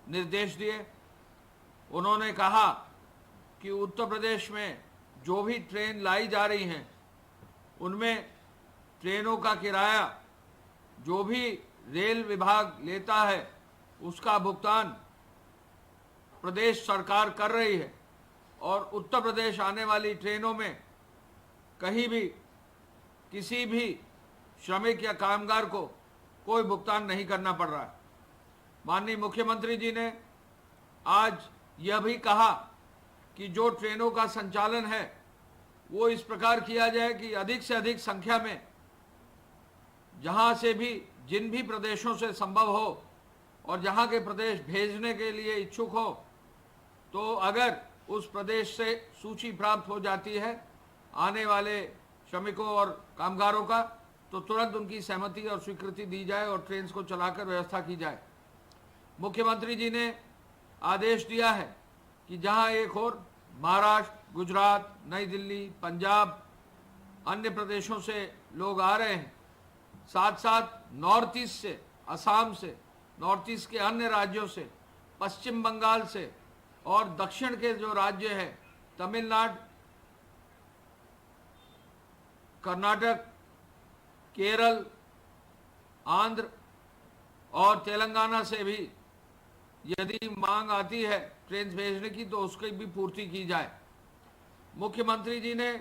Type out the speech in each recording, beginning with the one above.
निर्देश दिए। उन्होंने कहा कि उत्तर प्रदेश में जो भी ट्रेन लाई जा रही हैं उनमें ट्रेनों का किराया जो भी रेल विभाग लेता है उसका भुगतान प्रदेश सरकार कर रही है, और उत्तर प्रदेश आने वाली ट्रेनों में कहीं भी किसी भी श्रमिक या कामगार को कोई भुगतान नहीं करना पड़ रहा है। माननीय मुख्यमंत्री जी ने आज यह भी कहा कि जो ट्रेनों का संचालन है वो इस प्रकार किया जाए कि अधिक से अधिक संख्या में जहां से भी जिन भी प्रदेशों से संभव हो और जहां के प्रदेश भेजने के लिए इच्छुक हो, तो अगर उस प्रदेश से सूची प्राप्त हो जाती है आने वाले श्रमिकों और कामगारों का, तो तुरंत उनकी सहमति और स्वीकृति दी जाए और ट्रेन को चलाकर व्यवस्था की जाए। मुख्यमंत्री जी ने आदेश दिया है कि जहां एक और महाराष्ट्र, गुजरात, नई दिल्ली, पंजाब, अन्य प्रदेशों से लोग आ रहे हैं, साथ साथ नॉर्थ ईस्ट से, असम से, नॉर्थ ईस्ट के अन्य राज्यों से, पश्चिम बंगाल से और दक्षिण के जो राज्य हैं तमिलनाडु, कर्नाटक, केरल, आंध्र और तेलंगाना से भी यदि मांग आती है ट्रेन भेजने की तो उसकी भी पूर्ति की जाए। मुख्यमंत्री जी ने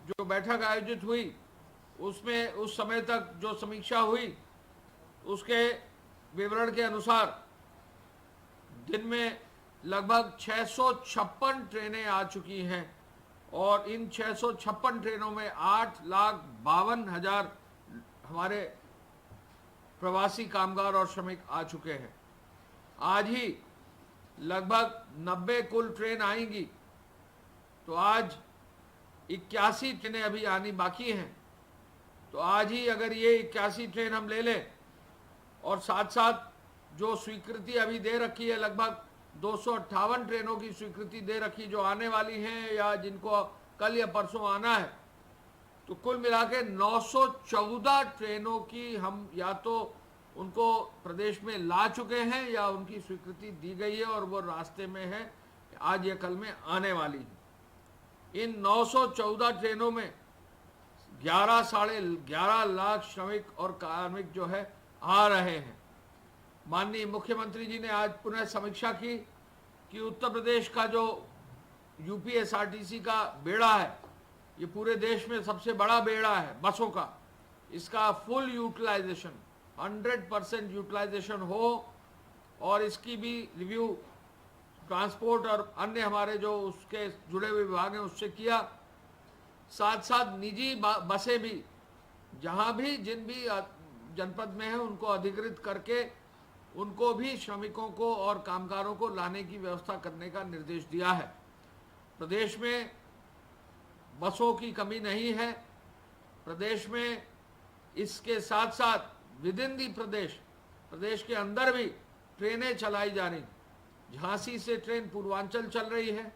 जो बैठक आयोजित हुई उसमें उस समय तक जो समीक्षा हुई उसके विवरण के अनुसार दिन में लगभग 656 ट्रेनें आ चुकी हैं और इन 656 ट्रेनों में 8,52,000 हमारे प्रवासी कामगार और श्रमिक आ चुके हैं। आज ही लगभग 90 कुल ट्रेन आएंगी, तो आज 81 ट्रेनें अभी आनी बाकी हैं। तो आज ही अगर ये 81 ट्रेन हम ले लें और साथ साथ जो स्वीकृति अभी दे रखी है, लगभग 258 ट्रेनों की स्वीकृति दे रखी जो आने वाली हैं या जिनको कल या परसों आना है, तो कुल मिला के 914 ट्रेनों की हम या तो उनको प्रदेश में ला चुके हैं या उनकी स्वीकृति दी गई है और वो रास्ते में है, आज या कल में आने वाली है। इन 914 ट्रेनों में 11 लाख श्रमिक और कार्मिक जो है आ रहे हैं। माननीय मुख्यमंत्री जी ने आज पुनः समीक्षा की कि उत्तर प्रदेश का जो यूपीएसआरटीसी का बेड़ा है, ये पूरे देश में सबसे बड़ा बेड़ा है बसों का, इसका फुल यूटिलाइजेशन 100% यूटिलाइजेशन हो और इसकी भी रिव्यू ट्रांसपोर्ट और अन्य हमारे जो उसके जुड़े हुए विभाग हैं उससे किया। साथ साथ निजी बसें भी जहां भी जिन भी जनपद में है उनको अधिकृत करके उनको भी श्रमिकों को और कामगारों को लाने की व्यवस्था करने का निर्देश दिया है। प्रदेश में बसों की कमी नहीं है। प्रदेश में इसके साथ साथ विद इन दी प्रदेश के अंदर भी ट्रेनें चलाई जा रही। झांसी से ट्रेन पूर्वांचल चल रही है,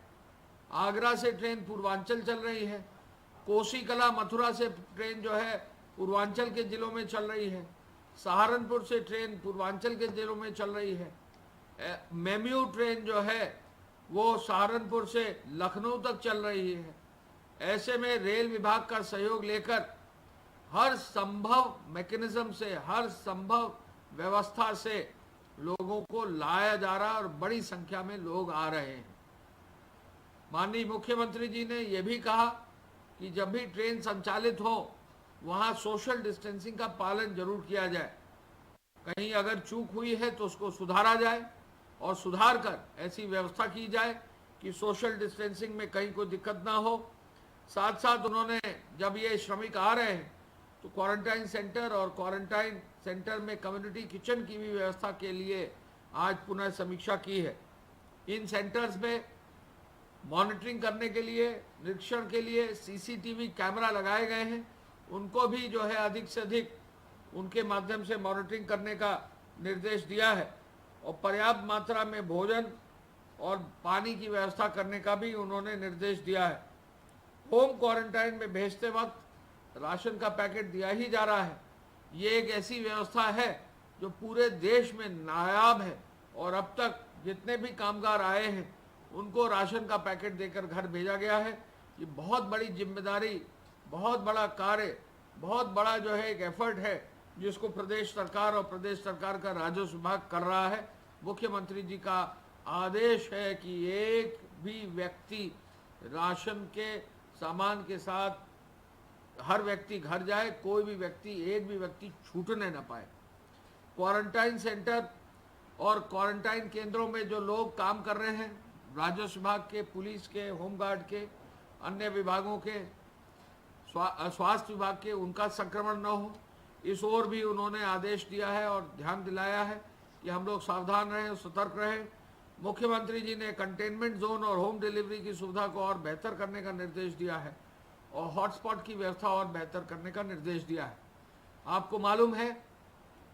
आगरा से ट्रेन पूर्वांचल चल रही है, कोसी कला मथुरा से ट्रेन जो है पूर्वांचल के जिलों में चल रही है, सहारनपुर से ट्रेन पूर्वांचल के जिलों में चल रही है, मेम्यू ट्रेन जो है वो सहारनपुर से लखनऊ तक चल रही है। ऐसे में रेल विभाग का सहयोग लेकर हर संभव मैकेनिज्म से, हर संभव व्यवस्था से लोगों को लाया जा रहा है और बड़ी संख्या में लोग आ रहे हैं। माननीय मुख्यमंत्री जी ने यह भी कहा कि जब भी ट्रेन संचालित हो वहां सोशल डिस्टेंसिंग का पालन जरूर किया जाए। कहीं अगर चूक हुई है तो उसको सुधारा जाए और सुधार कर ऐसी व्यवस्था की जाए कि सोशल डिस्टेंसिंग में कहीं कोई दिक्कत ना हो। साथ साथ उन्होंने जब ये श्रमिक आ रहे हैं तो क्वारंटाइन सेंटर और क्वारंटाइन सेंटर में कम्युनिटी किचन की भी व्यवस्था के लिए आज पुनः समीक्षा की है। इन सेंटर्स में मॉनिटरिंग करने के लिए, निरीक्षण के लिए सीसीटीवी कैमरा लगाए गए हैं। उनको भी जो है अधिक से अधिक उनके माध्यम से मॉनिटरिंग करने का निर्देश दिया है और पर्याप्त मात्रा में भोजन और पानी की व्यवस्था करने का भी उन्होंने निर्देश दिया है। होम क्वारंटाइन में भेजते वक्त राशन का पैकेट दिया ही जा रहा है। ये एक ऐसी व्यवस्था है जो पूरे देश में नायाब है और अब तक जितने भी कामगार आए हैं उनको राशन का पैकेट देकर घर भेजा गया है। ये बहुत बड़ी जिम्मेदारी, बहुत बड़ा कार्य, बहुत बड़ा जो है एक एफर्ट है जिसको प्रदेश सरकार और प्रदेश सरकार का राजस्व विभाग कर रहा है। मुख्यमंत्री जी का आदेश है कि एक भी व्यक्ति राशन के सामान के साथ हर व्यक्ति घर जाए, कोई भी व्यक्ति, एक भी व्यक्ति छूटने न पाए। क्वारंटाइन सेंटर और क्वारंटाइन केंद्रों में जो लोग काम कर रहे हैं, राजस्व विभाग के, पुलिस के, होमगार्ड के, अन्य विभागों के, स्वास्थ्य विभाग के, उनका संक्रमण न हो, इस ओर भी उन्होंने आदेश दिया है और ध्यान दिलाया है कि हम लोग सावधान रहें, सतर्क रहें। मुख्यमंत्री जी ने कंटेनमेंट जोन और होम डिलीवरी की सुविधा को और बेहतर करने का निर्देश दिया है और हॉटस्पॉट की व्यवस्था और बेहतर करने का निर्देश दिया है। आपको मालूम है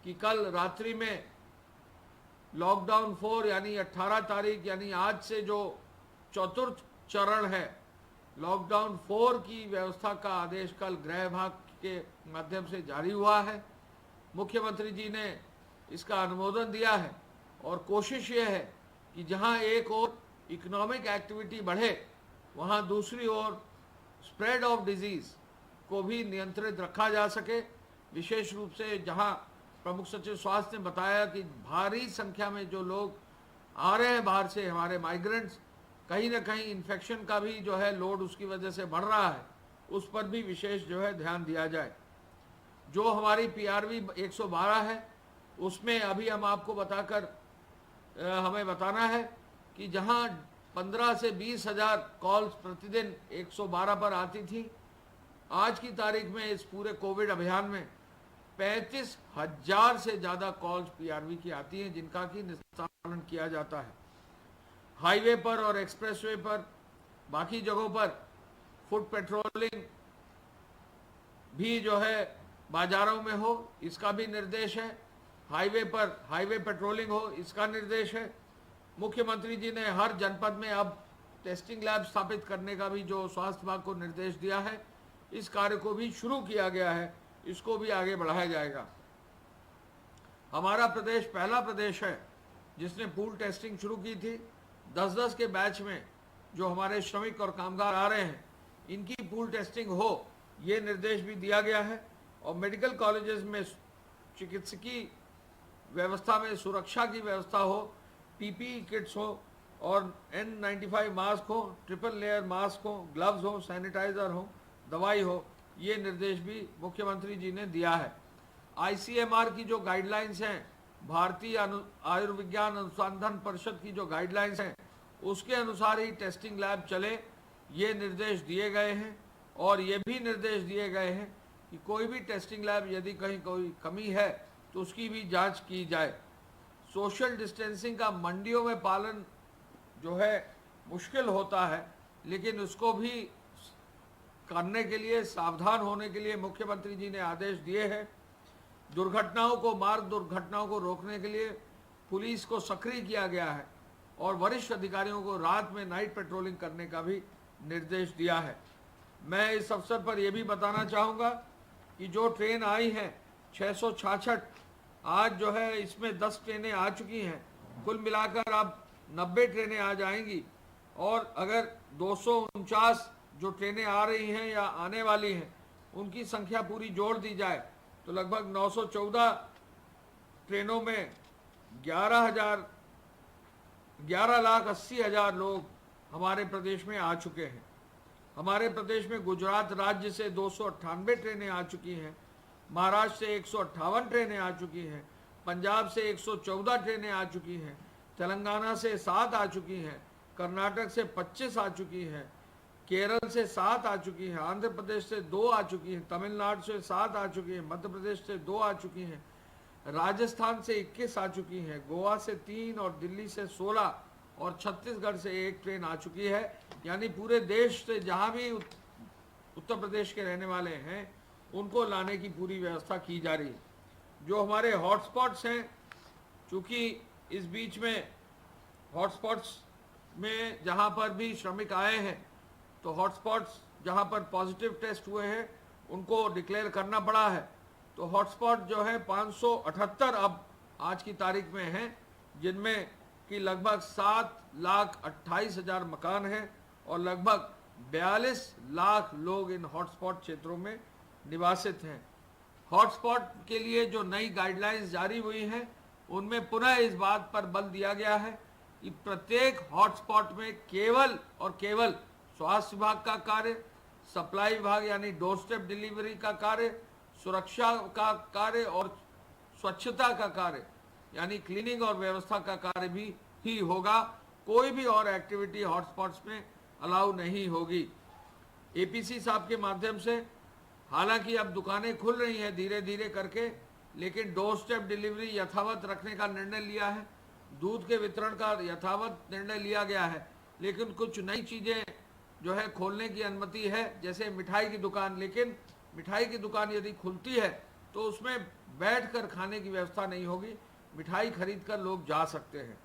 कि कल रात्रि में लॉकडाउन 4 यानी 18 तारीख यानी आज से जो चतुर्थ चरण है, लॉकडाउन 4 की व्यवस्था का आदेश कल गृह विभाग के माध्यम से जारी हुआ है। मुख्यमंत्री जी ने इसका अनुमोदन दिया है और कोशिश ये है कि जहां एक ओर इकोनॉमिक एक्टिविटी बढ़े, वहां दूसरी ओर स्प्रेड ऑफ डिजीज को भी नियंत्रित रखा जा सके। विशेष रूप से जहां प्रमुख सचिव स्वास्थ्य ने बताया कि भारी संख्या में जो लोग आ रहे हैं बाहर से, हमारे माइग्रेंट्स, कहीं ना कहीं इन्फेक्शन का भी जो है लोड उसकी वजह से बढ़ रहा है, उस पर भी विशेष जो है ध्यान दिया जाए। जो हमारी PRV 112 है, उसमें अभी हम आपको बताकर हमें बताना है कि जहां 15 से 20 हजार कॉल्स प्रतिदिन 112 पर आती थी, आज की तारीख में इस पूरे कोविड अभियान में 35,000 से ज़्यादा कॉल्स PRV की आती हैं, जिनका कि निस्तारण किया जाता है। हाईवे पर और एक्सप्रेसवे पर, बाकी जगहों पर फुट पेट्रोलिंग भी जो है बाजारों में हो, इसका भी निर्देश है। हाईवे पर हाईवे पेट्रोलिंग हो, इसका निर्देश है। मुख्यमंत्री जी ने हर जनपद में अब टेस्टिंग लैब स्थापित करने का भी जो स्वास्थ्य विभाग को निर्देश दिया है, इस कार्य को भी शुरू किया गया है, इसको भी आगे बढ़ाया जाएगा। हमारा प्रदेश पहला प्रदेश है जिसने पूल टेस्टिंग शुरू की थी। 10-10 के बैच में जो हमारे श्रमिक और कामगार आ रहे हैं, इनकी पूल टेस्टिंग हो, ये निर्देश भी दिया गया है। और मेडिकल कॉलेजेस में चिकित्सकीय व्यवस्था में सुरक्षा की व्यवस्था हो, PPE किट्स हो और N95 मास्क हो, ट्रिपल लेयर मास्क हो, ग्लव्स हो, सैनिटाइजर हो, दवाई हो, ये निर्देश भी मुख्यमंत्री जी ने दिया है। ICMR की जो गाइडलाइंस हैं, भारतीय आयुर्विज्ञान अनुसंधान परिषद की जो गाइडलाइंस हैं, उसके अनुसार ही टेस्टिंग लैब चले, ये निर्देश दिए गए हैं। और ये भी निर्देश दिए गए हैं कि कोई भी टेस्टिंग लैब यदि कहीं कोई कमी है तो उसकी भी जांच की जाए। सोशल डिस्टेंसिंग का मंडियों में पालन जो है मुश्किल होता है, लेकिन उसको भी करने के लिए, सावधान होने के लिए मुख्यमंत्री जी ने आदेश दिए हैं। दुर्घटनाओं को, मार्ग दुर्घटनाओं को रोकने के लिए पुलिस को सक्रिय किया गया है और वरिष्ठ अधिकारियों को रात में नाइट पेट्रोलिंग करने का भी निर्देश दिया है। मैं इस अवसर पर यह भी बताना चाहूँगा कि जो ट्रेन आई हैं 666, आज जो है इसमें 10 ट्रेनें आ चुकी हैं। कुल मिलाकर अब 90 ट्रेनें आ जाएंगी और अगर 249 जो ट्रेनें आ रही हैं या आने वाली हैं, उनकी संख्या पूरी जोड़ दी जाए तो लगभग 914 ट्रेनों में 11,80,000 लोग हमारे प्रदेश में आ चुके हैं। हमारे प्रदेश में गुजरात राज्य से 298 ट्रेनें आ चुकी हैं, महाराष्ट्र से 158 ट्रेनें आ चुकी हैं, पंजाब से 114 ट्रेनें आ चुकी हैं, तेलंगाना से 7 आ चुकी हैं, कर्नाटक से 25 आ चुकी हैं, केरल से 7 आ चुकी हैं, आंध्र प्रदेश से 2 आ चुकी हैं, तमिलनाडु से 7 आ चुकी हैं, मध्य प्रदेश से 2 आ चुकी हैं, राजस्थान से 21 आ चुकी हैं, गोवा से 3 और दिल्ली से 16 और छत्तीसगढ़ से 1 ट्रेन आ चुकी है। यानी पूरे देश से जहाँ भी उत्तर प्रदेश के रहने वाले हैं, उनको लाने की पूरी व्यवस्था की जा रही है। जो हमारे हॉटस्पॉट्स हैं, चूँकि इस बीच में हॉटस्पॉट्स में जहाँ पर भी श्रमिक आए हैं, तो हॉटस्पॉट्स जहाँ पर पॉजिटिव टेस्ट हुए हैं उनको डिक्लेयर करना पड़ा है। तो हॉटस्पॉट जो है 578 अब आज की तारीख में हैं, जिनमें कि लगभग 7,28,000 मकान हैं और लगभग 42 लाख लोग इन हॉटस्पॉट क्षेत्रों में निवासित हैं। हॉटस्पॉट के लिए जो नई गाइडलाइंस जारी हुई हैं उनमें पुनः इस बात पर बल दिया गया है कि प्रत्येक हॉटस्पॉट में केवल और केवल स्वास्थ्य विभाग का कार्य, सप्लाई विभाग यानी डोर स्टेप डिलीवरी का कार्य, सुरक्षा का कार्य और स्वच्छता का कार्य यानी क्लीनिंग और व्यवस्था का कार्य भी ही होगा। कोई भी और एक्टिविटी हॉटस्पॉट्स में अलाउ नहीं होगी। एपीसी साहब के माध्यम से हालांकि अब दुकानें खुल रही हैं धीरे धीरे करके, लेकिन डोर स्टेप डिलीवरी यथावत रखने का निर्णय लिया है, दूध के वितरण का यथावत निर्णय लिया गया है, लेकिन कुछ नई चीज़ें जो है खोलने की अनुमति है, जैसे मिठाई की दुकान। लेकिन मिठाई की दुकान यदि खुलती है तो उसमें बैठकर खाने की व्यवस्था नहीं होगी, मिठाई खरीद कर लोग जा सकते हैं।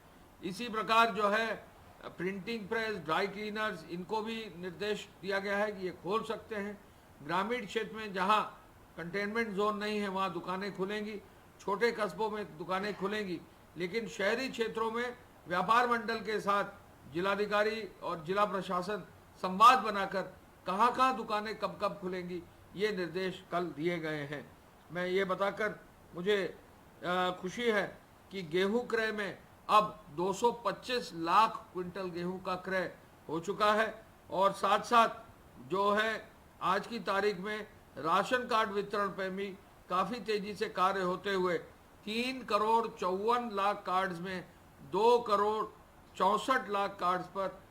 इसी प्रकार जो है प्रिंटिंग प्रेस, ड्राई क्लीनर्स, इनको भी निर्देश दिया गया है कि ये खोल सकते हैं। ग्रामीण क्षेत्र में जहाँ कंटेनमेंट जोन नहीं है वहाँ दुकानें खुलेंगी, छोटे कस्बों में दुकानें खुलेंगी, लेकिन शहरी क्षेत्रों में व्यापार मंडल के साथ जिलाधिकारी और जिला प्रशासन संवाद बनाकर कहाँ दुकानें कब कब खुलेंगी ये निर्देश कल दिए गए हैं। मैं ये बताकर मुझे खुशी है कि गेहूं क्रय में अब 225 लाख क्विंटल गेहूं का क्रय हो चुका है और साथ साथ जो है आज की तारीख में राशन कार्ड वितरण पर भी काफ़ी तेजी से कार्य होते हुए 3,54,00,000 कार्ड्स में 2,64,00,000 कार्ड्स पर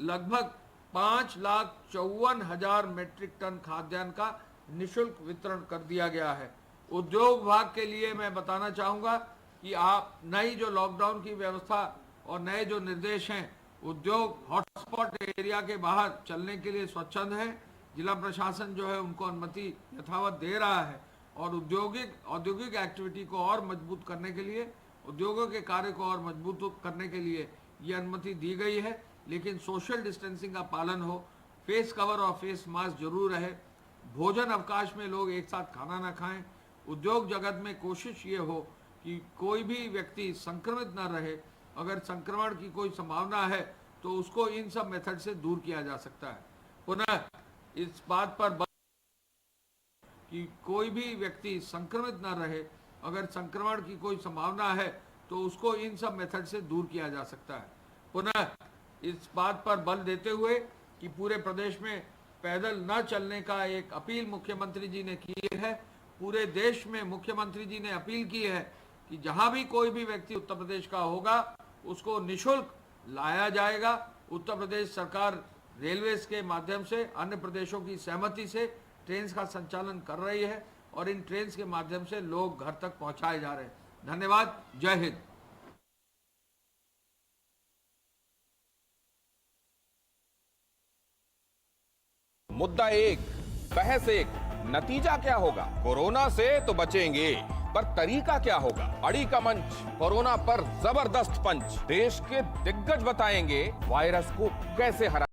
लगभग 5,54,000 मेट्रिक टन खाद्यान्न का निशुल्क वितरण कर दिया गया है। उद्योग विभाग के लिए मैं बताना चाहूँगा कि आप नई जो लॉकडाउन की व्यवस्था और नए जो निर्देश हैं, उद्योग हॉटस्पॉट एरिया के बाहर चलने के लिए स्वच्छंद है। जिला प्रशासन जो है उनको अनुमति यथावत दे रहा है और औद्योगिक एक्टिविटी को और मजबूत करने के लिए, उद्योगों के कार्य को और मजबूत करने के लिए ये अनुमति दी गई है। लेकिन सोशल डिस्टेंसिंग का पालन हो, फेस कवर और फेस मास्क जरूर रहे, भोजन अवकाश में लोग एक साथ खाना ना खाएं। उद्योग जगत में कोशिश ये हो कि कोई भी व्यक्ति संक्रमित न रहे। अगर संक्रमण की कोई संभावना है तो उसको इन सब मेथड से दूर किया जा सकता है। पुनः इस बात पर कि कोई भी व्यक्ति संक्रमित न रहे, अगर संक्रमण की कोई संभावना है तो उसको इन सब मेथड से दूर किया जा सकता है। पुनः इस बात पर बल देते हुए कि पूरे प्रदेश में पैदल न चलने का एक अपील मुख्यमंत्री जी ने की है। पूरे देश में मुख्यमंत्री जी ने अपील की है कि जहां भी कोई भी व्यक्ति उत्तर प्रदेश का होगा उसको निःशुल्क लाया जाएगा। उत्तर प्रदेश सरकार रेलवेज के माध्यम से अन्य प्रदेशों की सहमति से ट्रेन का संचालन कर रही है और इन ट्रेन के माध्यम से लोग घर तक पहुंचाए जा रहे हैं। धन्यवाद। जय हिंद। मुद्दा एक, बहस एक, नतीजा क्या होगा? कोरोना से तो बचेंगे, पर तरीका क्या होगा? अड़ी का मंच, कोरोना पर जबरदस्त पंच। देश के दिग्गज बताएंगे वायरस को कैसे हरा